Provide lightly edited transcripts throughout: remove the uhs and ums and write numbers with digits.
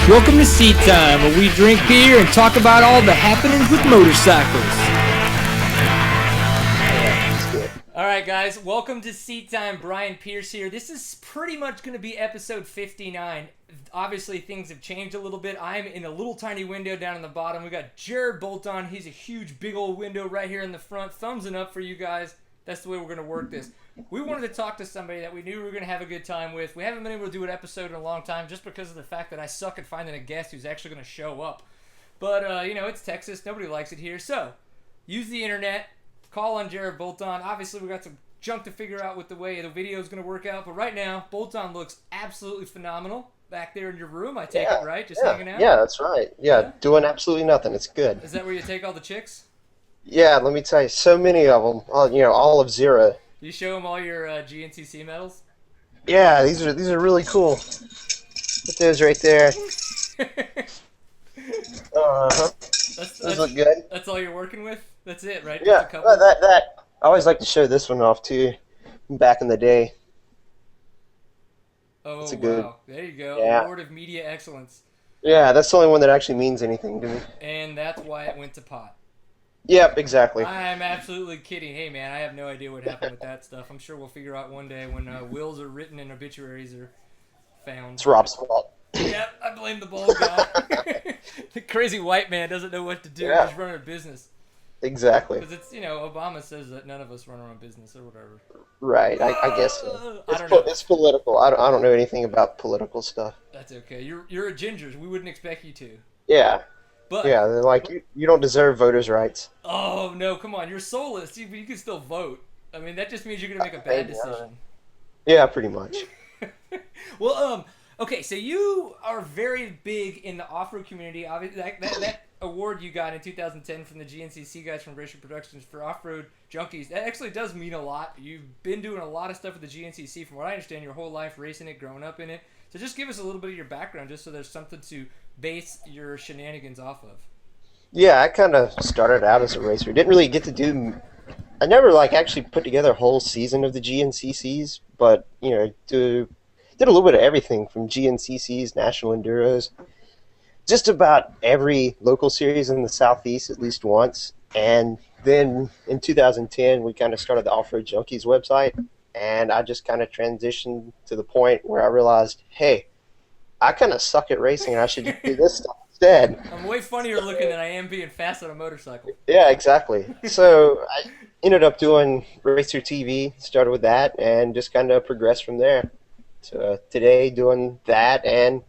Welcome to Seat Time, where we drink beer and talk about all the happenings with motorcycles. All right, guys, welcome to Seat Time. Brian Pierce here. This is pretty much going to be episode 59. Obviously, things have changed a little bit. I'm in a little tiny window down in the bottom. We got Jared Bolt on. He's a huge, big old window right here in the front. Thumbsing up for you guys. That's the way we're going to work this. We wanted to talk to somebody that we knew we were going to have a good time with. We haven't been able to do an episode in a long time just because of the fact that I suck at finding a guest who's actually going to show up. But, it's Texas. Nobody likes it here. So, use the internet. Call on Jared Bolton. Obviously, we got some junk to figure out with the way the video is going to work out. But right now, Bolton looks absolutely phenomenal back there in your room. I take it, right? Just hanging out? Yeah, that's right. Yeah, doing absolutely nothing. It's good. Is that where you take all the chicks? Yeah, let me tell you, so many of them. All of zero. You show them all your GNCC medals? Yeah, these are really cool. Put those right there. Those look good. That's all you're working with? That's it, right? Yeah, that. I always like to show this one off too. Back in the day. Oh, wow. There you go. Yeah. Award of Media Excellence. Yeah, that's the only one that actually means anything to me. And that's why it went to pot. Yep, exactly. I'm absolutely kidding. Hey, man, I have no idea what happened with that stuff. I'm sure we'll figure out one day when wills are written and obituaries are found. It's Rob's fault. Yep, I blame the bald guy. The crazy white man doesn't know what to do. Yeah. He's running a business. Exactly. Because it's, Obama says that none of us run our own business or whatever. Right, I guess so. I don't know. It's political. I don't know anything about political stuff. That's okay. You're a ginger. We wouldn't expect you to. Yeah. But, yeah, they're like, you don't deserve voters' rights. Oh, no, come on. You're soulless. You can still vote. I mean, that just means you're going to make a bad decision. Yeah, pretty much. Well, okay, so you are very big in the off-road community. Obviously, that award you got in 2010 from the GNCC guys from Racer Productions for off-road junkies, that actually does mean a lot. You've been doing a lot of stuff with the GNCC, from what I understand, your whole life, racing it, growing up in it. So just give us a little bit of your background, just so there's something to base your shenanigans off of. Yeah, I kind of started out as a racer. Didn't really get to do... I never, actually put together a whole season of the GNCCs, but, did a little bit of everything, from GNCCs, National Enduros, just about every local series in the Southeast at least once. And then in 2010, we kind of started the Off-Road Junkies website, and I just kind of transitioned to the point where I realized, hey, I kind of suck at racing, and I should just do this stuff instead. I'm way funnier looking than I am being fast on a motorcycle. Yeah, exactly. So I ended up doing Racer TV, started with that, and just kind of progressed from there. So today, doing that and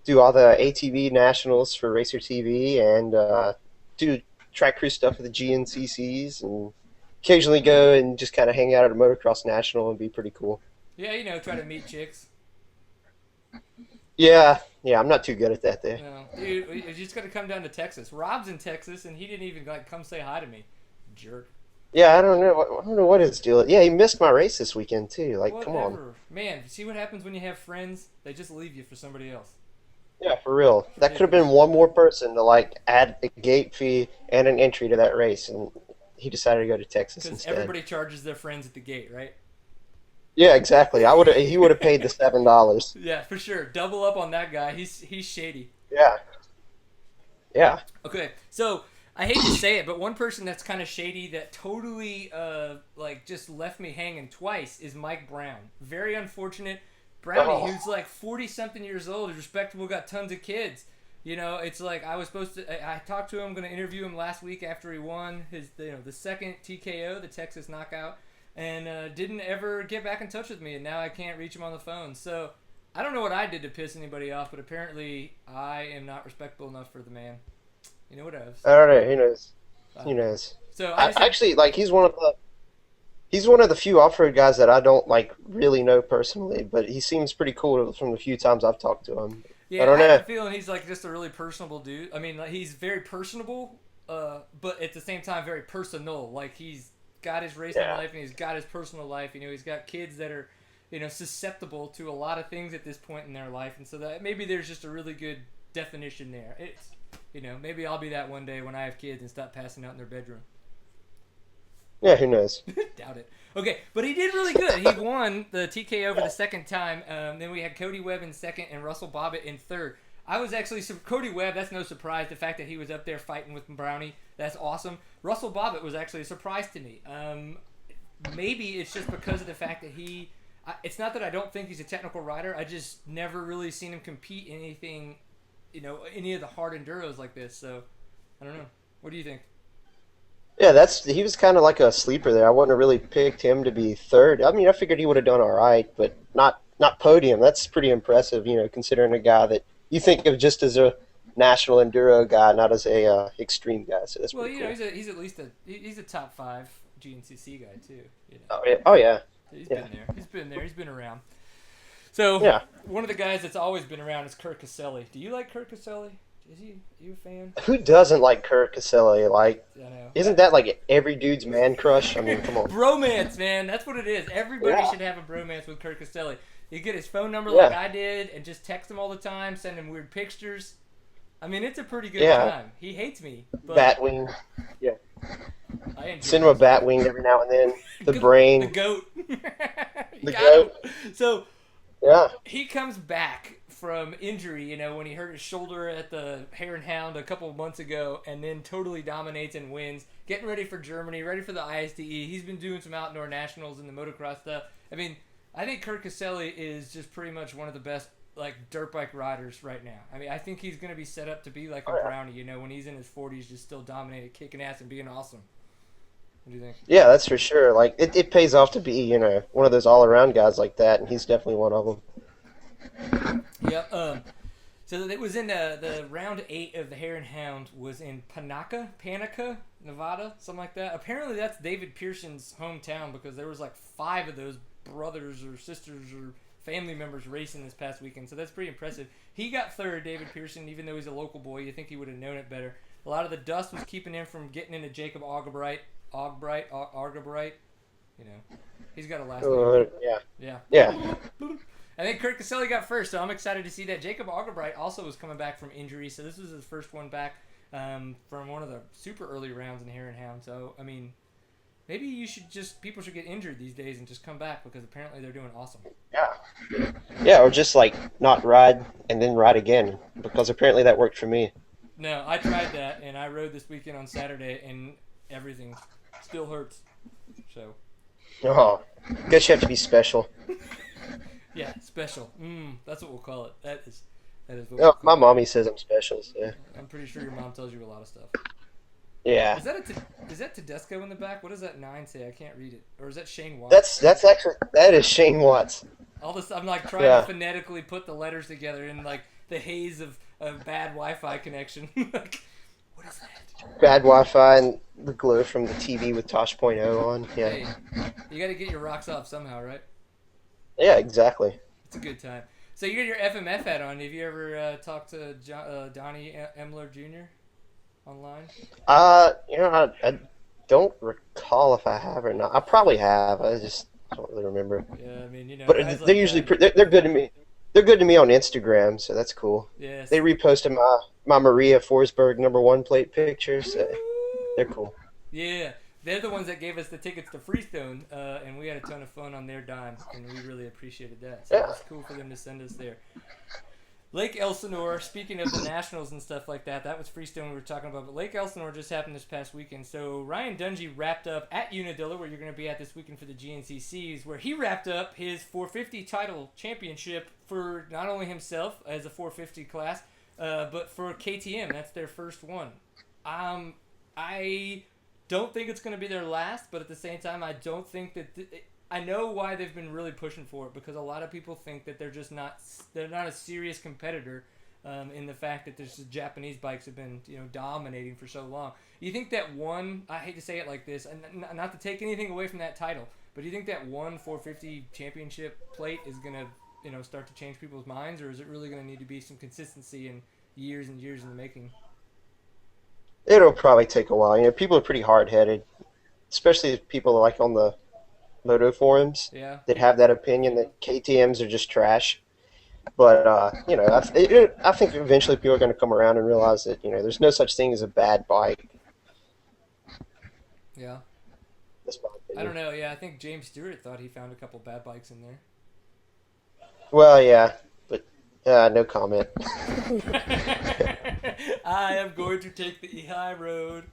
do all the ATV nationals for Racer TV, and do track crew stuff with the GNCCs, and occasionally go and just kind of hang out at a motocross national and be pretty cool. Yeah, try to meet chicks. Yeah, I'm not too good at that there. No, dude, you just got to come down to Texas. Rob's in Texas, and he didn't even come say hi to me. Jerk. Yeah, I don't know what his deal is. Yeah, he missed my race this weekend too. Whatever. Come on. Man, see what happens when you have friends? They just leave you for somebody else. Yeah, for real. That could have been one more person to add a gate fee and an entry to that race, and he decided to go to Texas instead. Because everybody charges their friends at the gate, right? Yeah, exactly. He would have paid the $7. Yeah, for sure. Double up on that guy. He's shady. Yeah. Yeah. Okay, so I hate to say it, but one person that's kind of shady that totally just left me hanging twice is Mike Brown. Very unfortunate. Brownie, who's 40-something years old, is respectable, got tons of kids. It's I was supposed to. I talked to him, going to interview him last week after he won his, the second TKO, the Texas Knockout, and didn't ever get back in touch with me, and now I can't reach him on the phone. So I don't know what I did to piss anybody off, but apparently I am not respectable enough for the man. You know what else? I don't know. Who knows? Who knows? So actually, he's one of the few off-road guys that I don't really know personally, but he seems pretty cool from the few times I've talked to him. Yeah, I don't know. I have a feeling he's just a really personable dude. I mean, he's very personable, but at the same time very personal. He's got his racing life and he's got his personal life. He's got kids that are, susceptible to a lot of things at this point in their life, and so that maybe there's just a really good definition there. It's, maybe I'll be that one day when I have kids and stop passing out in their bedroom. Yeah, who knows? Doubt it. Okay, but he did really good. He won the TKO for the second time. Then we had Cody Webb in second and Russell Bobbitt in third. I was actually Cody Webb. That's no surprise. The fact that he was up there fighting with Brownie, that's awesome. Russell Bobbitt was actually a surprise to me. Maybe it's just because of the fact that it's not that I don't think he's a technical rider. I just never really seen him compete in anything, any of the hard enduros like this. So I don't know. What do you think? Yeah, he was kind of like a sleeper there. I wouldn't have really picked him to be third. I mean, I figured he would have done all right, but not podium. That's pretty impressive, considering a guy that you think of just as a national enduro guy, not as a extreme guy. So that's Well, pretty cool. he's at least he's a top 5 GNCC guy too. Oh yeah, oh yeah, He's yeah, been there. He's been there. He's been around. So yeah. one of the guys that's always been around is Kurt Caselli. Do you like Kurt Caselli? Are you a fan? Who doesn't like Kurt Caselli? Like, I know. isn't that like every dude's man crush? I mean, come on. Bromance, man. That's what it is. Everybody Yeah. should have a bromance with Kurt Caselli. You get his phone number Yeah. like I did and just text him all the time, send him weird pictures. I mean, it's a pretty good Yeah. time. He hates me, but Batwing. Yeah. I enjoy Send him a it. Batwing every now and then. The The brain. goat. The Got goat. him. So Yeah. he comes back from injury, when he hurt his shoulder at the Hare and Hound a couple of months ago, and then totally dominates and wins. Getting ready for Germany, ready for the ISDE. He's been doing some outdoor nationals and the motocross stuff. I mean, I think Kurt Caselli is just pretty much one of the best dirt bike riders right now. I mean, I think he's going to be set up to be like a Oh, yeah. Brownie, when he's in his 40s, just still dominating, kicking ass, and being awesome. What do you think? Yeah, that's for sure. Like, it pays off to be, one of those all-around guys like that, and he's definitely one of them. Yep. So it was in the round 8 of the Hare and Hound was in Panica, Nevada, something like that. Apparently that's David Pearson's hometown because there was like 5 of those brothers or sisters or family members racing this past weekend. So that's pretty impressive. He got third, David Pearson, even though he's a local boy. You think he would have known it better. A lot of the dust was keeping him from getting into Jacob Argabright. He's got a last name. Yeah. Yeah. Yeah. I think Kurt Caselli got first, so I'm excited to see that. Jacob Augerbright also was coming back from injury, so this was his first one back from one of the super early rounds in Hare and Hound. So, I mean, maybe people should get injured these days and just come back because apparently they're doing awesome. Yeah. Yeah, or just, like, not ride and then ride again, because apparently that worked for me. No, I tried that, and I rode this weekend on Saturday, and everything still hurts. So, Oh, guess you have to be special. yeah, special. That's what we'll call it. That is what Oh, we'll my call mommy says I'm special, so. it. I'm pretty sure your mom tells you a lot of stuff. Yeah. Is that Tedesco in the back? What does that 9 say? I can't read it. Or is that Shane Watts? That's actually, that is Shane Watts. All this, I'm like trying Yeah. to phonetically put the letters together in like the haze of bad Wi-Fi connection. Like, what is that? Bad Wi-Fi and the glow from the TV with Tosh.0 on. Yeah. Hey, you got to get your rocks off somehow, right? Yeah, exactly. It's a good time. So you got your FMF hat on. Have you ever talked to Donnie Emler Jr. online? I don't recall if I have or not. I probably have. I just don't really remember. Yeah, I mean, But guys they're like usually that. they're good to me. They're good to me on Instagram, so that's cool. Yes. They reposted my Maria Forsberg #1 plate pictures. So they're cool. Yeah, they're the ones that gave us the tickets to Freestone, and we had a ton of fun on their dime, and we really appreciated that. So Yeah. it was cool for them to send us there. Lake Elsinore, speaking of the Nationals and stuff like that, that was Freestone we were talking about, but Lake Elsinore just happened this past weekend. So Ryan Dungey wrapped up at Unadilla, where you're going to be at this weekend for the GNCCs, where he wrapped up his 450 title championship for not only himself as a 450 class, but for KTM. That's their first one. I don't think it's going to be their last, but at the same time, I don't think that... I know why they've been really pushing for it, because a lot of people think that they're not a serious competitor in the fact that there's Japanese bikes have been dominating for so long. You think that one, I hate to say it like this, and not to take anything away from that title, but do you think that one 450 championship plate is going to start to change people's minds, or is it really going to need to be some consistency and years in the making? It'll probably take a while. People are pretty hard-headed, especially people like on the moto forums Yeah. that have that opinion that KTMs are just trash. But I think eventually people are going to come around and realize that there's no such thing as a bad bike. Yeah. That's my opinion. I don't know. Yeah, I think James Stewart thought he found a couple bad bikes in there. Well, yeah, but No comment. I am going to take the high road.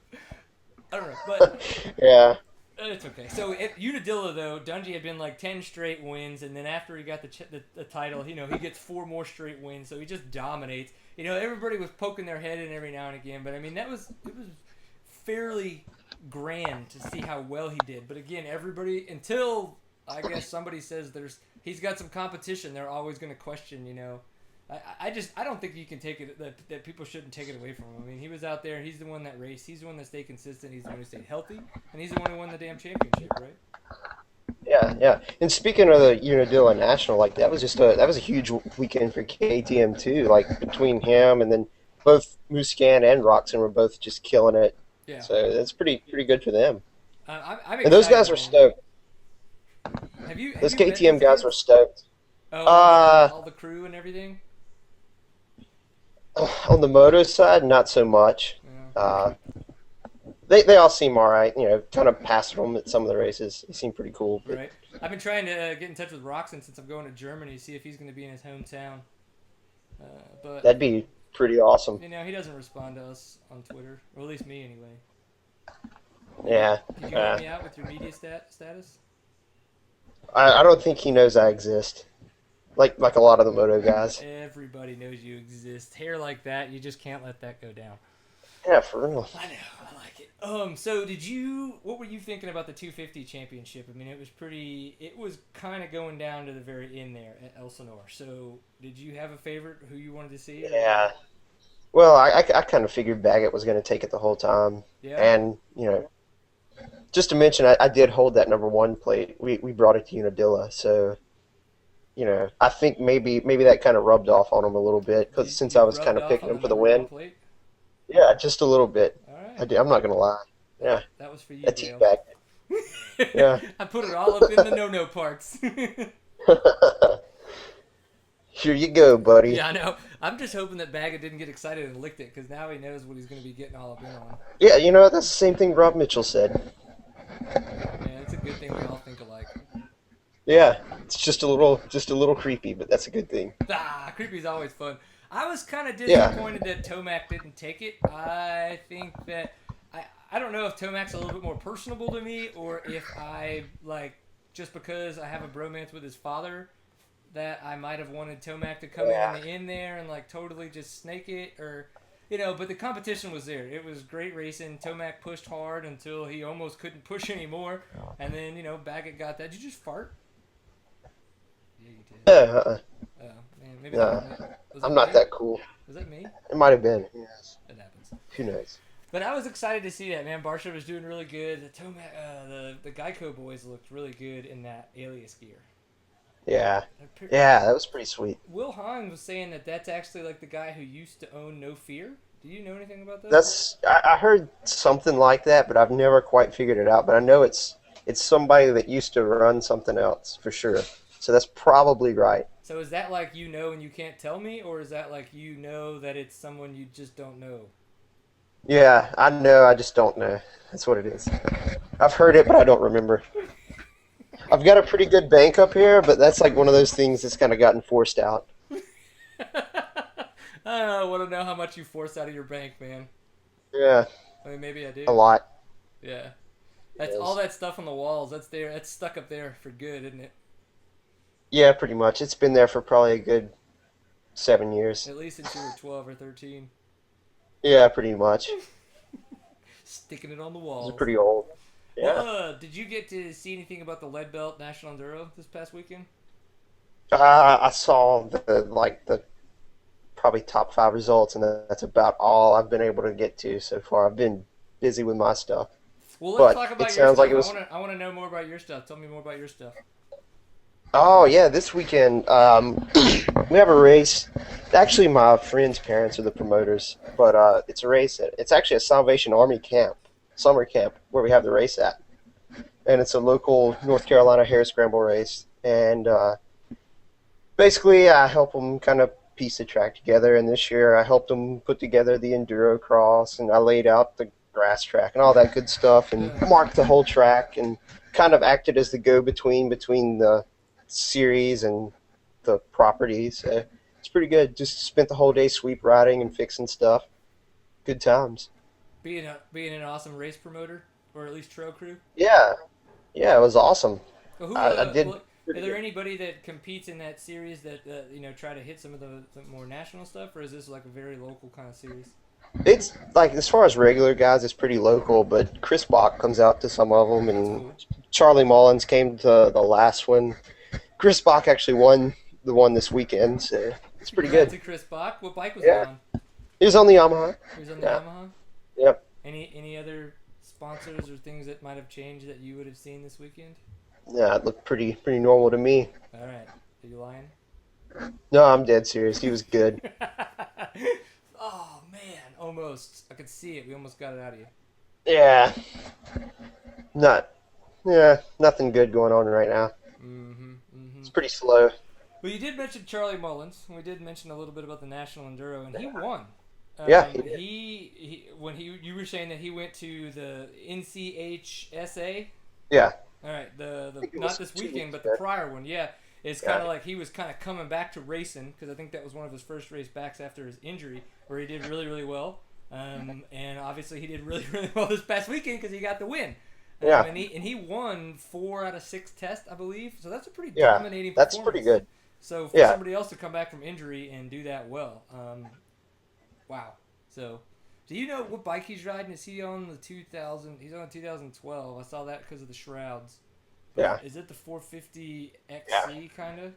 I don't know, but Yeah. it's okay. So at Unadilla though, Dungy had been like 10 straight wins, and then after he got the title, he gets 4 more straight wins, so he just dominates. Everybody was poking their head in every now and again, but I mean it was fairly grand to see how well he did. But again, everybody until I guess somebody says he's got some competition, they're always going to question. I don't think you can take it that people shouldn't take it away from him. I mean, he was out there. He's the one that raced. He's the one that stayed consistent. He's the one who stayed healthy, and he's the one who won the damn championship, right? Yeah, yeah. And speaking of the Unadilla National, like that was a huge weekend for KTM too. Like between him and then both Muscan and Roxon were both just killing it. Yeah. So that's pretty good for them. I'm And those excited, guys were man. stoked. Have Those you met KTM these guys were kids? stoked. Oh, Uh, all the crew and everything. on the moto side, not so much. Yeah. Uh, they all seem all right. Kind of passed them at some of the races. They seem pretty cool. But Right. I've been trying to get in touch with Roxon since I'm going to Germany, see if he's going to be in his hometown. But that'd be pretty awesome. he doesn't respond to us on Twitter, or at least me anyway. Yeah. Could you help me out with your media status? I don't think he knows I exist. Like a lot of the moto guys. Everybody knows you exist. Hair like that, you just can't let that go down. Yeah, for real. I know, I like it. So what were you thinking about the 250 championship? I mean, it was kind of going down to the very end there at Elsinore. So, did you have a favorite who you wanted to see? Yeah. Well, I kind of figured Baggett was going to take it the whole time. Yeah. And, just to mention, I did hold that number one plate. We brought it to Unadilla. So, I think maybe that kind of rubbed off on him a little bit because since I was rubbed kind of off picking on him the for the number one win. plate? Yeah, just a little bit. All right. I did, I'm not going to lie. Yeah. That was for you, A Dale. teabag. Yeah. I put it all up in the no-no parts. Here you go, buddy. Yeah, I know. I'm just hoping that Baggett didn't get excited and licked it, because now he knows what he's going to be getting all up in on. Yeah, that's the same thing Rob Mitchell said. Man, it's a good thing we all think alike. Yeah, it's just a little creepy, but that's a good thing. Creepy's always fun. I was kind of Yeah. disappointed that Tomac didn't take it. I think that I don't know if Tomac's a little bit more personable to me, or if just because I have a bromance with his father, that I might have wanted Tomac to come in there and totally just snake it, or but the competition was there. It was great racing. Tomac pushed hard until he almost couldn't push anymore, and then Baggett got that. Did you just fart? Yeah, you did. Oh, man, maybe No, was I'm that not me? that cool. Was that me? It might have been. Who knows? It happens. Who knows? But I was excited to see that, man. Barsha was doing really good. The Geico boys looked really good in that Alias gear. Yeah. Yeah, that was pretty sweet. Will Hahn was saying that that's actually the guy who used to own No Fear. Do you know anything about that? I heard something like that, but I've never quite figured it out. But I know it's somebody that used to run something else for sure. So that's probably right. So is that and you can't tell me, or is that that it's someone you just don't know? Yeah, I know. I just don't know. That's what it is. I've heard it, but I don't remember. I've got a pretty good bank up here, but that's one of those things that's kind of gotten forced out. I want to know how much you force out of your bank, man. Yeah, I mean, maybe I do. a lot. Yeah. That's Yes. all that stuff on the walls. That's stuck up there for good, isn't it? Yeah, pretty much. It's been there for probably a good 7 years. At least since you were 12 or 13. Yeah, pretty much. Sticking it on the It's walls. pretty old. Yeah. Well, did you get to see anything about the Lead Belt National Enduro this past weekend? I saw the probably top 5 results, and that's about all I've been able to get to so far. I've been busy with my stuff. Well, But let's talk about it your sounds stuff. like it was. I want to know more about your stuff. Tell me more about your stuff. Oh yeah, this weekend we have a race. Actually, my friend's parents are the promoters, but it's a race. It's actually a Salvation Army camp, summer camp, where we have the race at, and it's a local North Carolina hare scramble race. And basically, I help them kind of piece the track together. And this year, I helped them put together the enduro cross, and I laid out the grass track and all that good stuff, and marked the whole track, and kind of acted as the go-between between the series and the properties. It's pretty good. Just spent the whole day sweep riding and fixing stuff. Good times. Being an awesome race promoter, or at least trail crew. Yeah, yeah, it was awesome. Well, who I did well, are pretty there good. anybody that competes in that series that try to hit some of the more national stuff, or is this like a very local kind of series? It's like as far as regular guys, it's pretty local. But Chris Bach comes out to some of them, That's and cool. Charlie Mullins came to the last one. Chris Bach actually won the one this weekend, so it's pretty Congrats good. to Chris Bach. What bike was he Yeah, on? he was on the Yamaha. He was on the Yeah, Yamaha. yep. Any other sponsors or things that might have changed that you would have seen this weekend? Yeah, it looked pretty normal to me. All right, are you lying? No, I'm dead serious. He was good. Oh man, almost. I could see it. We almost got it out of you. Yeah, not nothing good going on right now. Mm-hmm. Mm-hmm. It's pretty slow. Well, you did mention Charlie Mullins. We did mention a little bit about the National Enduro, and he won. Yeah, he did. You were saying that he went to the NCHSA. Yeah, All right, I the think it not was this 2 weekend, weeks but the ago. prior one. Yeah, it's kind Yeah, of like he was kind of coming back to racing because I think that was one of his first race backs after his injury, where he did really really well. And obviously he did really really well this past weekend because he got the win. yeah, And he won 4 out of 6 tests, I believe. So that's a pretty yeah. dominating That's pretty performance. good. So for Yeah, somebody else to come back from injury and do that well, wow. So, do you know what bike he's riding? Is he on the 2000? He's on the 2012. I saw that because of the shrouds. yeah, But is it the 450 yeah. XC kind of?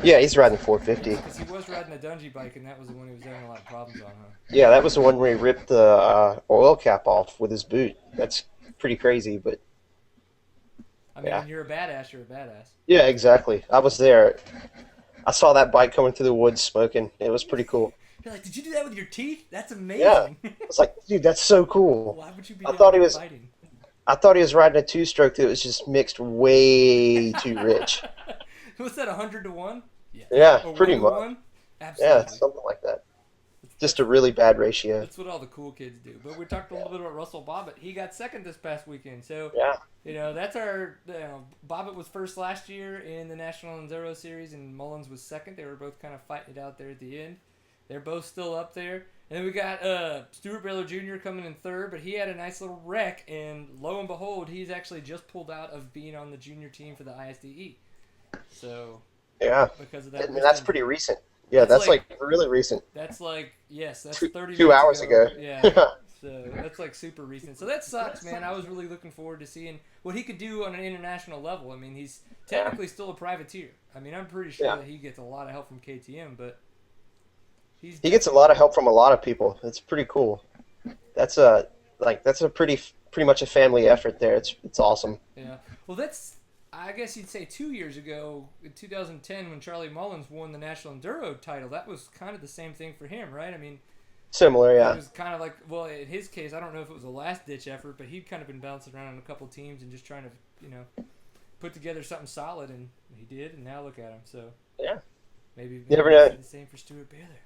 Yeah, he's riding 450. Because he was riding a Dungey bike, and that was the one he was having a lot of problems on, huh? Yeah, that was the one where he ripped the oil cap off with his boot. That's pretty crazy, but I mean, yeah. when you're a badass, you're a badass. Yeah, exactly. I was there. I saw that bike coming through the woods smoking. It was pretty cool. You're like, did you do that with your teeth? That's Yeah. amazing. I was like, dude, that's so cool. Why would you be I down thought he there was fighting? I thought he was riding a two-stroke that was just mixed way too rich. What's that, 100 to 1? Yeah. Yeah, Or pretty 1 to much. 1? Yeah, Absolutely. something like that. Just That's, a really bad ratio. that's what all the cool kids do. But we talked a little bit about Russell Bobbitt. He got second this past weekend. So, Yeah. that's our. Bobbitt was first last year in the National Enduro Series, and Mullins was second. They were both kind of fighting it out there at the end. They're both still up there. And then we got Stuart Baylor Jr. coming in third, but he had a nice little wreck, and lo and behold, he's actually just pulled out of being on the junior team for the ISDE. So, Yeah. because of that And wrist that's injury. pretty recent. Yeah, That's that's like like really recent. That's like, yes, that's Two, 30 two minutes hours ago. Yeah. So that's like super recent. So that sucks, man. I was really looking forward to seeing what he could do on an international level. I mean, he's Yeah. technically still a privateer. I mean, I'm pretty sure Yeah. that he gets a lot of help from KTM, but he's He gets a lot of help from a lot of people. It's pretty cool. That's a pretty much a family effort there. It's awesome. yeah. Well, that's, I guess you'd say 2 years ago, in 2010, when Charlie Mullins won the National Enduro title. That was kind of the same thing for him, right? I mean, Similar, it yeah. was kind of like, well, in his case, I don't know if it was a last ditch effort, but he'd kind of been bouncing around on a couple teams and just trying to, put together something solid, and he did, and now look at him. So Yeah. maybe You never we'll know. see the same for Stuart Baylor.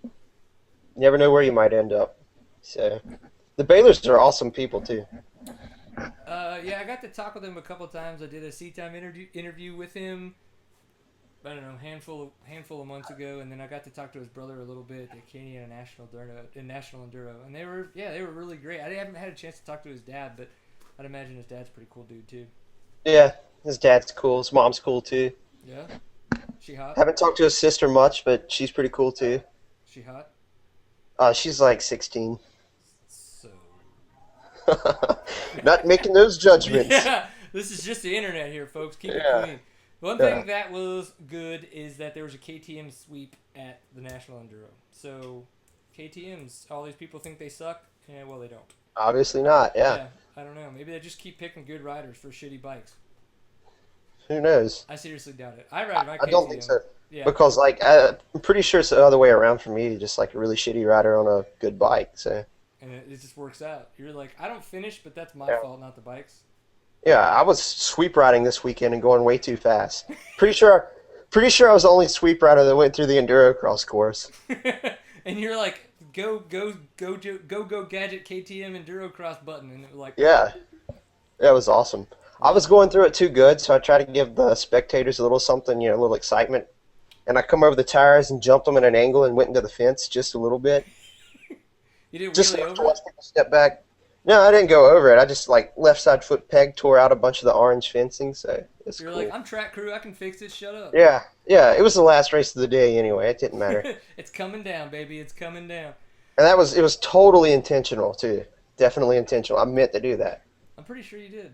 You never know where you might end up. So the Baylors are awesome people too. Yeah, I got to talk with him a couple of times. I did a Seat Time interview with him. I don't know, handful of months ago, and then I got to talk to his brother a little bit at Kenya National Enduro, and they were really great. I haven't had a chance to talk to his dad, but I'd imagine his dad's a pretty cool dude too. Yeah, his dad's cool. His mom's cool too. Yeah, she hot? Haven't talked to his sister much, but she's pretty cool too. She hot? She's like 16. So Not making those judgments. yeah, this is just the internet here, folks. Keep it Yeah. clean. One Yeah. thing that was good is that there was a KTM sweep at the National Enduro. So KTM's, all these people think they suck. Yeah, well, they don't. Obviously not. Yeah. I don't know. Maybe they just keep picking good riders for shitty bikes. Who knows? I seriously doubt it. I ride my KTM. I don't think so. Yeah. Because like I'm pretty sure it's the other way around for me. Just like a really shitty rider on a good bike. So And it just works out. You're like, I don't finish, but that's my Yeah. fault, not the bike's. yeah, I was sweep riding this weekend and going way too fast. Pretty sure I was the only sweep rider that went through the enduro cross course. And you're like, go gadget KTM Enduro Cross button, and it was like, Yeah, that was awesome. I was going through it too good, so I tried to give the spectators a little something, a little excitement. and I come over the tires and jumped them at an angle and went into the fence just a little bit. You didn't Just wheelie enough to over it? watch people step back. No, I didn't go over it. I just like left side foot peg tore out a bunch of the orange fencing, so it's You're like, cool. I'm track crew. I can fix it. Shut up. Yeah, yeah. It was the last race of the day anyway. It didn't matter, It's coming down, baby. It's coming down. and it was totally intentional too. Definitely intentional. I meant to do that. I'm pretty sure you did.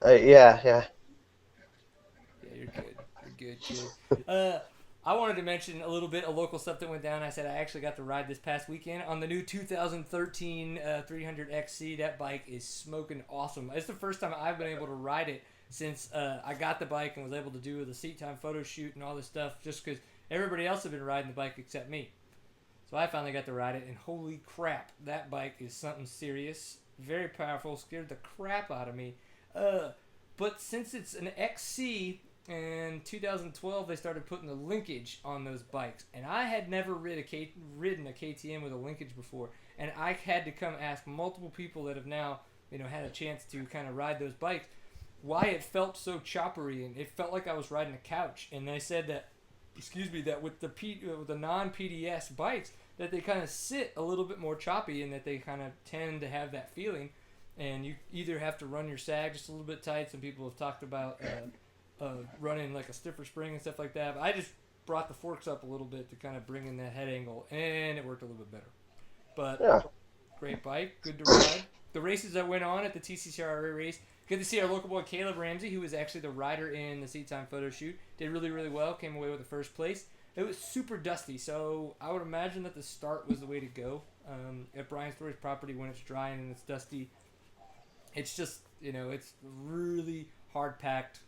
Yeah, yeah. Yeah, you're good. You're good, kid. I wanted to mention a little bit of local stuff that went down. I said I actually got to ride this past weekend on the new 2013 300XC. That bike is smoking awesome. It's the first time I've been able to ride it since I got the bike and was able to do the seat time photo shoot and all this stuff just because everybody else had been riding the bike except me. So I finally got to ride it, and holy crap, that bike is something serious. Very powerful, scared the crap out of me. But since it's an XC, in 2012 they started putting the linkage on those bikes, and I had never ridden a KTM with a linkage before, and I had to come ask multiple people that have now had a chance to kind of ride those bikes why it felt so choppery, and it felt like I was riding a couch. And they said that, that with the non-PDS bikes, that they kind of sit a little bit more choppy, and that they kind of tend to have that feeling. And you either have to run your sag just a little bit tight. Some people have talked about running like a stiffer spring and stuff like that. But I just brought the forks up a little bit to kind of bring in that head angle, and it worked a little bit better. But Yeah. great bike, good to ride. The races that went on at the TCCRA race, good to see our local boy Caleb Ramsey, who was actually the rider in the seat time photo shoot, did really, really well, came away with the first place. It was super dusty, so I would imagine that the start was the way to go. At Brian Story's property, when it's dry and it's dusty, it's just, it's really hard-packed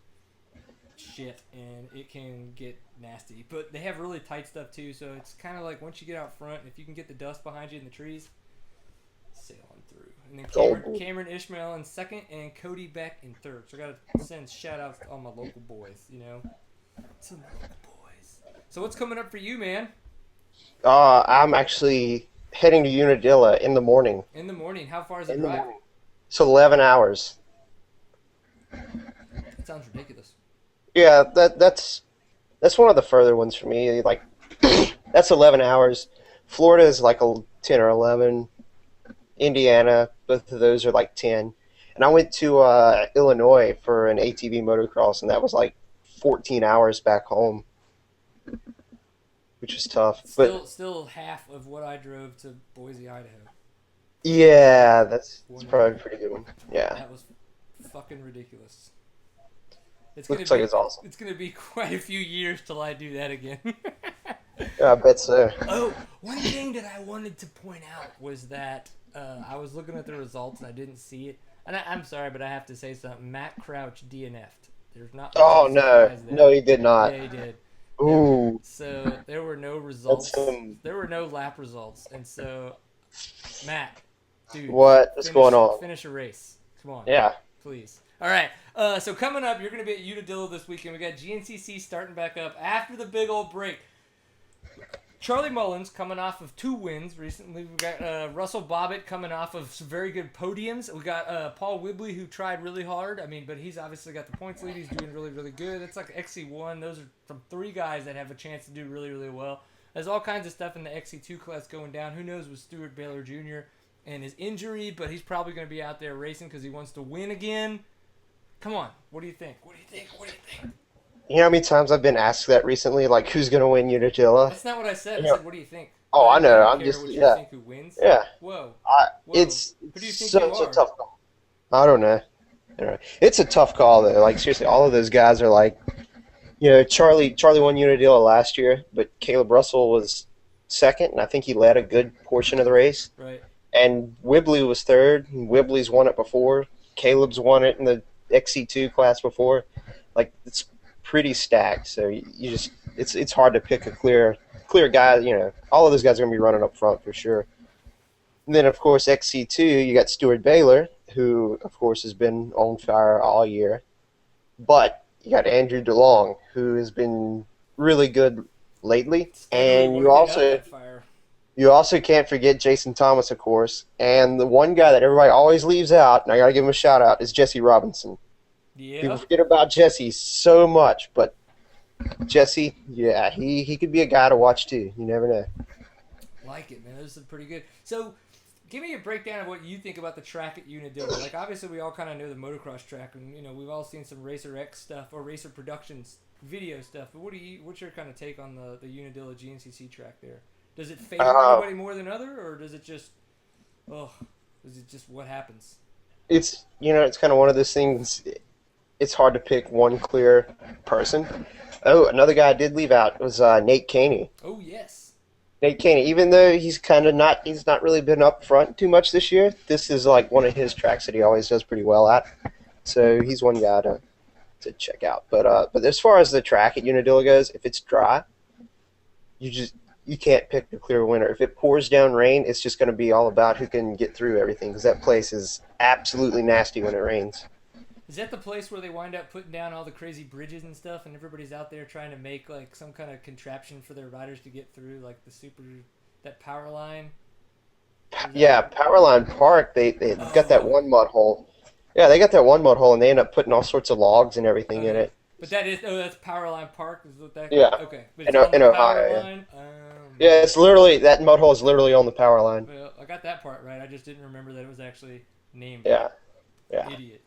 shit, and it can get nasty. But they have really tight stuff, too, so it's kind of like once you get out front, if you can get the dust behind you in the trees, sail on through. And then Cameron Ishmael in second, and Cody Beck in third. So I got to send shout-outs to all my local boys, To my local boys. So what's coming up for you, man? I'm actually heading to Unadilla in the morning. In the morning. How far is the In the drive? morning. So 11 hours. That sounds ridiculous. Yeah, that's one of the further ones for me. Like, that's 11 hours. Florida is like 10 or 11. Indiana, both of those are like 10. And I went to Illinois for an ATV motocross, and that was like 14 hours back home, which was tough. Still half of what I drove to Boise, Idaho. Yeah, that's probably a pretty good one. Yeah. That was fucking ridiculous. Looks like it's awesome. It's going to be quite a few years till I do that again. Yeah, I bet so. Oh, one thing that I wanted to point out was that I was looking at the results and I didn't see it. And I'm sorry, but I have to say something. Matt Crouch DNF'd. There's not. Oh, no. No, he did not. Yeah, he did. Ooh. So there were no results. That's There were no lap results. And so, Matt, dude. What's going on? Finish a race. Come on. Yeah. Please. All right. So coming up, you're going to be at Unadilla this weekend. We got GNCC starting back up after the big old break. Charlie Mullins coming off of 2 wins recently. We got Russell Bobbitt coming off of some very good podiums. We got Paul Whibley, who tried really hard. But he's obviously got the points lead. He's doing really, really good. It's like XC1. Those are from 3 guys that have a chance to do really, really well. There's all kinds of stuff in the XC2 class going down. Who knows with Stuart Baylor Jr. and his injury, but he's probably going to be out there racing because he wants to win again. Come on. What do you think? What do you think? What do you think? You know how many times I've been asked that recently? Like, who's going to win Unadilla? That's not what I said. I said, what do you think? Oh, I know. I I'm don't just, care what you yeah. think who wins. Yeah. Whoa. It's Who do you think such you a are? tough call. I don't know. It's a tough call, though. Like, seriously, all of those guys are like, Charlie won Unadilla last year, but Caleb Russell was second, and I think he led a good portion of the race. Right. And Whibley was third, and Whibley's won it before. Caleb's won it in the XC2 class before. Like, it's pretty stacked, so you just it's hard to pick a clear guy. All of those guys are going to be running up front for sure. And then, of course, XC2, you got Stuart Baylor, who, of course, has been on fire all year. But you got Andrew DeLong, who has been really good lately. And you also can't forget Jason Thomas, of course. And the one guy that everybody always leaves out, and I got to give him a shout-out, is Jesse Robinson. Yeah. People forget about Jesse so much, but Jesse, yeah, he could be a guy to watch too. You never know. Like it, man. Those are pretty good. So, give me a breakdown of what you think about the track at Unadilla. Like, obviously, we all kind of know the motocross track, and we've all seen some Racer X stuff or Racer Productions video stuff. But what's your kind of take on the Unadilla GNCC track there? Does it favor Uh, anybody more than other, or does it just, oh, is it just what happens? it's kind of one of those things. It's hard to pick one clear person. Oh, another guy I did leave out was Nate Caney. Oh yes. Nate Caney, even though he's not really been up front too much this year. This is like one of his tracks that he always does pretty well at. So he's one guy to check out. But as far as the track at Unadilla goes, if it's dry, you just you can't pick the clear winner. If it pours down rain, it's just going to be all about who can get through everything because that place is absolutely nasty when it rains. Is that the place where they wind up putting down all the crazy bridges and stuff, and everybody's out there trying to make like some kind of contraption for their riders to get through, like that power line? Yeah, Powerline Park, they got that Oh, one mud hole. Yeah, they got that one mud hole, and they end up putting all sorts of logs and everything in okay. it. But that's Powerline Park. Is what that? Yeah, Okay, but it's on In the power Ohio. Yeah, line. yeah, it's literally that mud hole is literally on the power line. Well, I got that part right. I just didn't remember that it was actually named Yeah, that. yeah, Idiot.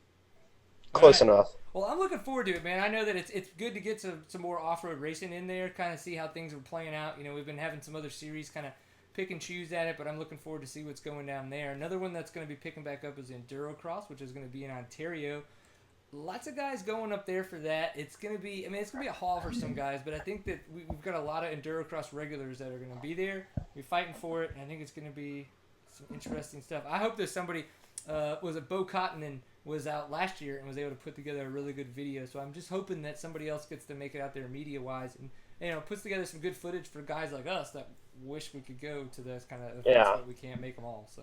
All close right. enough. Well, I'm looking forward to it, man. I know that it's good to get some more off road racing in there, kind of see how things are playing out. We've been having some other series kind of pick and choose at it, but I'm looking forward to see what's going down there. Another one that's going to be picking back up is Enduro Cross, which is going to be in Ontario. Lots of guys going up there for that. It's going to be, it's going to be a haul for some guys, but I think that we've got a lot of Enduro Cross regulars that are going to be there. We're fighting for it, and I think it's going to be some interesting stuff. I hope there's somebody, was it Bo Cotton and was out last year and was able to put together a really good video. So I'm just hoping that somebody else gets to make it out there media-wise and puts together some good footage for guys like us that wish we could go to those kind of events, Yeah, but we can't make them all. So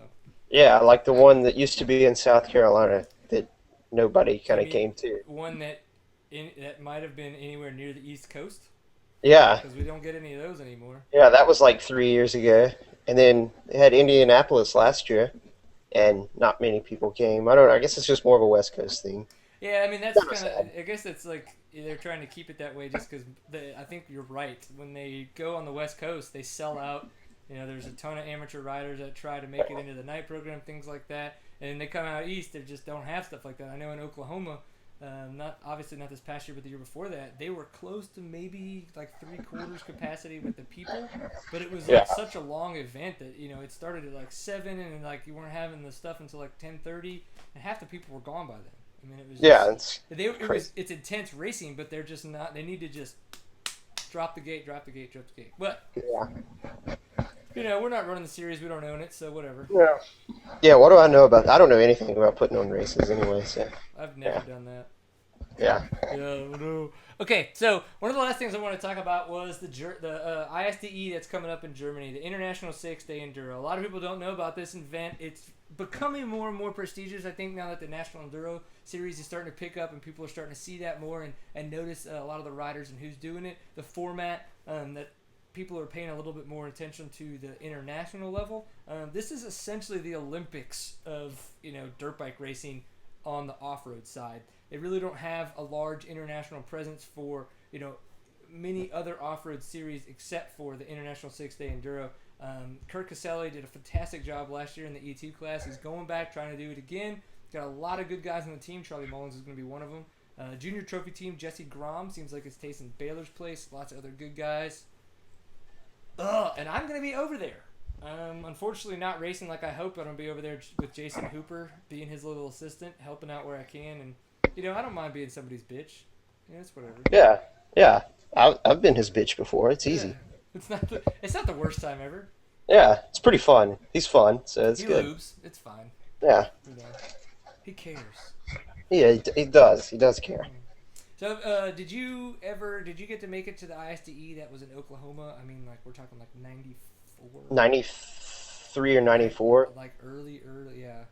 yeah, like the one that used to be in South Carolina that nobody you kind of mean came to. one that might have been anywhere near the East Coast Yeah, because we don't get any of those anymore. yeah, that was like 3 years ago, and then they had Indianapolis last year, and not many people came. I don't know. I guess it's just more of a West Coast thing. Yeah, I mean that's Kind of kind of. sad. I guess it's like they're trying to keep it that way just because I think you're right. When they go on the West Coast, they sell out. There's a ton of amateur riders that try to make it into the night program, things like that, and they come out east. They just don't have stuff like that. I know in Oklahoma, not obviously not this past year, but the year before that, they were close to maybe like 3/4 capacity with the people, but it was Yeah, like such a long event that it started at like 7 and like you weren't having the stuff until like 10:30, and half the people were gone by then. I mean, it was yeah, just it's crazy. it's intense racing, but they're just not. They need to just drop the gate, drop the gate, drop the gate. But Yeah. we're not running the series. We don't own it, so whatever. Yeah. Yeah, what do I know about that? I don't know anything about putting on races anyway, so I've never yeah. done that. Yeah. Yeah, no. Okay, so one of the last things I want to talk about was the ISDE that's coming up in Germany, the International 6-Day Enduro. A lot of people don't know about this event. It's becoming more and more prestigious, I think, now that the National Enduro Series is starting to pick up and people are starting to see that more and notice a lot of the riders and who's doing it. The format that people are paying a little bit more attention to the international level. This is essentially the Olympics of, dirt bike racing on the off-road side. They really don't have a large international presence for, many other off-road series except for the International 6-Day Enduro. Kurt Caselli did a fantastic job last year in the E2 class. He's going back, trying to do it again. Got a lot of good guys on the team. Charlie Mullins is going to be one of them. Junior trophy team, Jesse Grom, seems like it's tasting Baylor's place. Lots of other good guys. And I'm going to be over there. Unfortunately, not racing like I hope. I'm going to be over there with Jason Hooper, being his little assistant, helping out where I can. And, I don't mind being somebody's bitch. It's whatever. Yeah. Yeah. I've been his bitch before. It's Yeah. easy. It's not the worst time ever. Yeah, it's pretty fun. He's fun, so it's He good. lubes. It's fine. Yeah. You know. He cares. Yeah, he does. He does care. So, did you get to make it to the ISDE that was in Oklahoma? I mean, like, we're talking like 94? 93 or 94. Like early, yeah.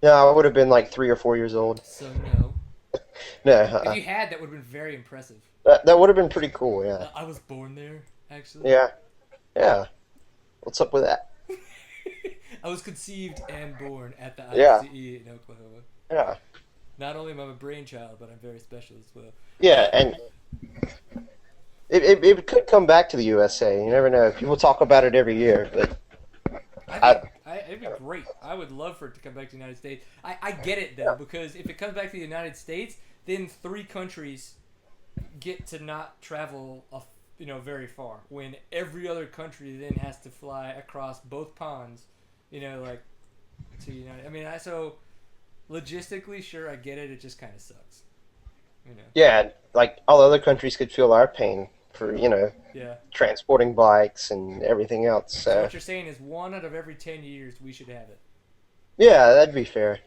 No, I would have been like 3 or 4 years old. So, no. No, If you had, that would have been very impressive. that would have been pretty cool. Yeah. I was born there, actually. Yeah. Yeah. What's up with that? I was conceived and born at the Yeah. ISDE in Oklahoma. Yeah. Not only am I a brainchild, but I'm very special as well. Yeah, Uh, and It could come back to the USA. You never know. People talk about it every year, but I I think it'd be great. I would love for it to come back to the United States. I get it though, because if it comes back to the United States, then three countries get to not travel very far. When every other country then has to fly across both ponds, like to United. I mean, so logistically, sure, I get it. It just kind of sucks. yeah, like all other countries could feel our pain for Yeah. transporting bikes and everything else. So So what you're saying is one out of every 10 years we should have it. yeah, that'd be fair.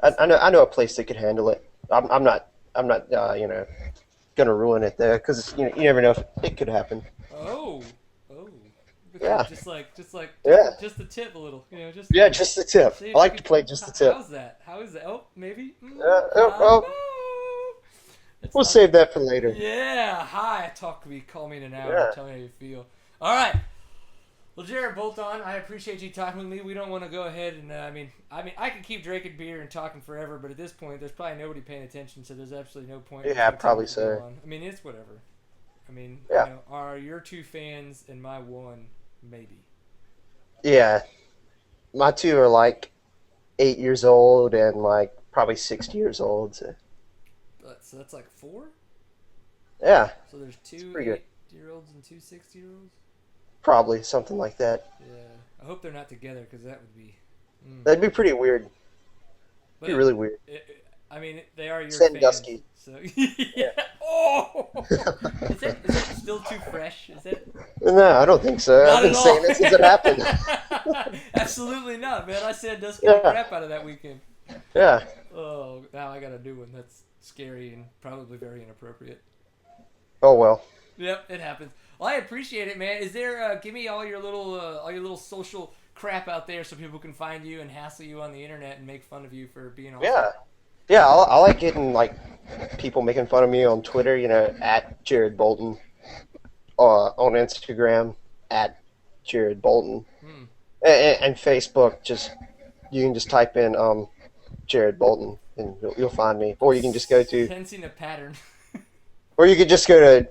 I know a place that could handle it. I'm not gonna ruin it there because you never know if it could happen. Oh. Yeah, Just yeah, just the tip a little, just yeah. Just the tip. see I if you like to could. play just the tip. How's that? How is that? Oh, maybe. Well, No. It's we'll not. save that for later. Yeah. Hi. Talk to me. Call me in an hour. Yeah. Tell me how you feel. All right. Well, Jared Bolton, I appreciate you talking with me. We don't want to go ahead and I could keep drinking beer and talking forever, but at this point, there's probably nobody paying attention, so there's absolutely no point. Yeah, in probably continuing to so. go on. I mean, it's whatever. I mean, Yeah. are your two fans and my one maybe? Yeah, my two are like 8 years old and like probably 60 years old. So So that's like four. yeah, So there's it's two pretty good. 8-year-olds and two 60-year-olds. Probably something like that. Yeah, I hope they're not together because that would be. That'd be pretty weird. Be But really weird. I mean, they are your fans. Sandusky. So Yeah. yeah. Oh, is that still too fresh? Is that No, I don't think so. not I've at been all? saying it since it happened. Absolutely not, man. I Sandusky the Yeah, crap out of that weekend. yeah. Oh, now I got a new one. That's scary and probably very inappropriate. Oh well. Yep, it happens. Well, I appreciate it, man. Is there? Give me all your little social crap out there so people can find you and hassle you on the internet and make fun of you for being awesome. Yeah, yeah. I like getting like people making fun of me on Twitter. At Jared Bolton. On Instagram at Jared Bolton. Hmm. And Facebook. You can just type in Jared Bolton and you'll find me. Or you can just go to Sensing a pattern. or you could just go to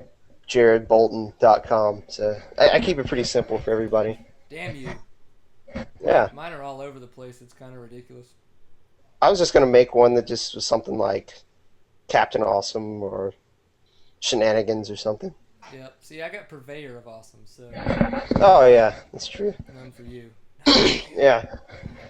jaredbolton.com. So I keep it pretty simple for everybody. Damn you. Yeah. Mine are all over the place. It's kind of ridiculous. I was just gonna make one that just was something like Captain Awesome or Shenanigans or something. Yep. See, I got purveyor of awesome, so Oh yeah, that's true. none for you. Yeah.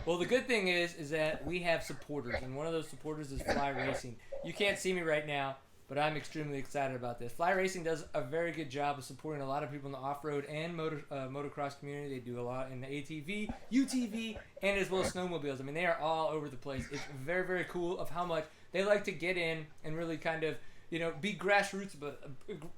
Well, the good thing is that we have supporters, and one of those supporters is Fly Racing. You can't see me right now, but I'm extremely excited about this. Fly Racing does a very good job of supporting a lot of people in the off-road and motocross community. They do a lot in the ATV, UTV, and as well as snowmobiles. I mean, they are all over the place. It's very, very cool of how much they like to get in and really kind of, be grassroots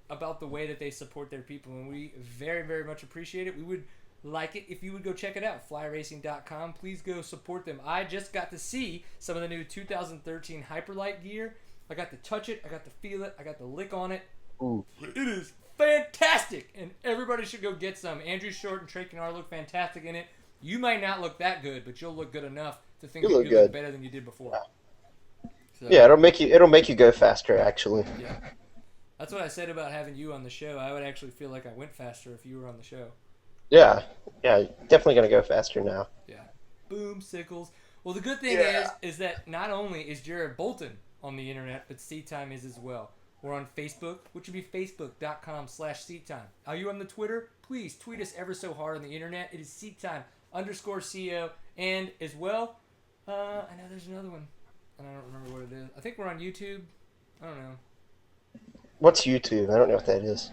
about the way that they support their people, and we very, very much appreciate it. We would like it if you would go check it out, flyracing.com. Please go support them. I just got to see some of the new 2013 Hyperlight gear. I got to touch it, I got to feel it, I got to lick on it. Ooh. It is fantastic, and everybody should go get some. Andrew Short and Trey Kennard look fantastic in it. You might not look that good, but you'll look good enough to think You that look you look good. better than you did before. So, Yeah, it'll make you go faster actually. yeah. That's what I said about having you on the show. I would actually feel like I went faster if you were on the show. Yeah. Yeah, definitely gonna go faster now. Yeah. Boom, sickles. Well, the good thing Yeah. is that not only is Jared Bolton on the internet, but Seat Time is as well. We're on Facebook, which would be facebook.com/Seat Time. Are you on the Twitter? Please tweet us ever so hard on the internet. It is SeatTime_CO. And as well, I know there's another one. And I don't remember what it is. I think we're on YouTube. I don't know. What's YouTube? I don't know what that is.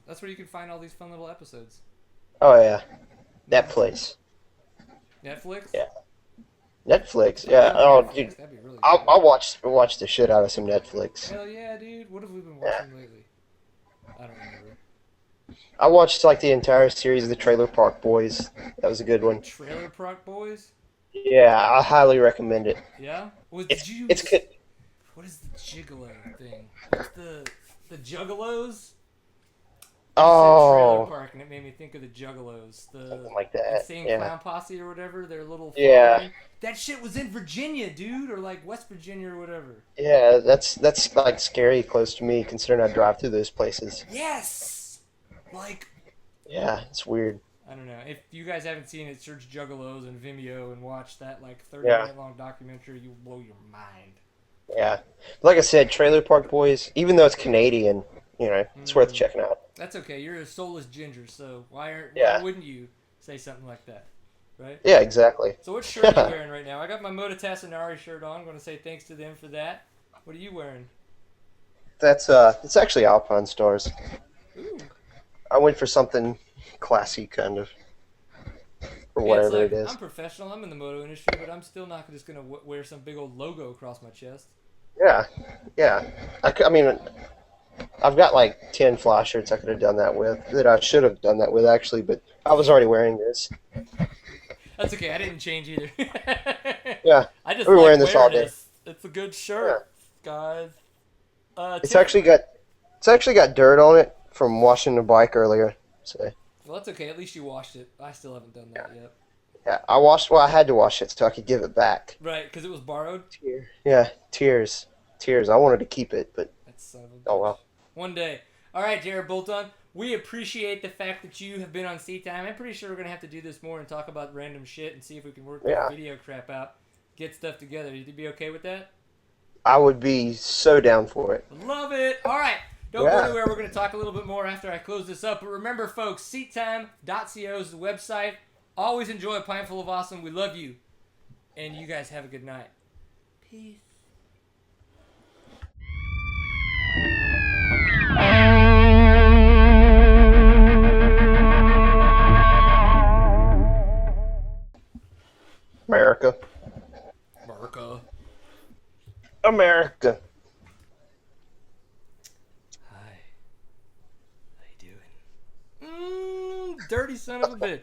That's where you can find all these fun little episodes. Oh yeah. That place. Netflix? Yeah. Netflix. Yeah. Oh Netflix, dude. that'd be really I'll, cool. I'll watch the shit out of some Netflix. Hell yeah, dude. What have we been Yeah. watching lately? I don't remember. I watched like the entire series of the Trailer Park Boys. That was a good one. Trailer Park Boys? Yeah, I highly recommend it. Yeah? It's good. What is the gigolo thing? What's the juggalos? You said trailer Oh, park, and it made me think of the Juggalos, the something like that. Insane Yeah. Clown Posse or whatever. Their little Yeah. following. That shit was in Virginia, dude, or like West Virginia or whatever. Yeah, that's like scary close to me considering I drive through those places. Yes. Like, Yeah, it's weird. I don't know. If you guys haven't seen it, search Juggalos on Vimeo and watch that like 30 Yeah. minute long documentary. You'll blow your mind. Yeah. Like I said, Trailer Park Boys, even though it's Canadian, it's worth checking out. That's okay. You're a soulless ginger, so why Yeah. wouldn't you say something like that, right? Yeah, exactly. So what shirt are you wearing right now? I got my Mototassinari shirt on. I'm going to say thanks to them for that. What are you wearing? That's it's actually Alpine Stars. Ooh. I went for something classy kind of or Yeah, it's whatever like, it is. I'm professional. I'm in the moto industry, but I'm still not just going to wear some big old logo across my chest. Yeah. Yeah. I mean, I've got like 10 fly shirts I could have done that with that I should have done that with actually, but I was already wearing this. That's okay. I didn't change either. Yeah. I just We were like wearing this all wearing day. this. It's a good shirt, guys. It's Tiff- actually got dirt on it from washing the bike earlier. So well, that's okay. At least you washed it. I still haven't done that yet. yeah, I had to wash it so I could give it back. Right, because it was borrowed. Yeah, tears. I wanted to keep it, but That's son of a bitch. oh well. One day. All right, Jared Bolton. We appreciate the fact that you have been on Seat Time. I'm pretty sure we're gonna have to do this more and talk about random shit and see if we can work Yeah. that video crap out, get stuff together. You be okay with that? I would be so down for it. Love it. All right. Don't go anywhere. We're going to talk a little bit more after I close this up. But remember, folks, seattime.co is the website. Always enjoy a pint full of awesome. We love you. And you guys have a good night. Peace. America. Merica. America. Hi. How you doing? Dirty son of a bitch.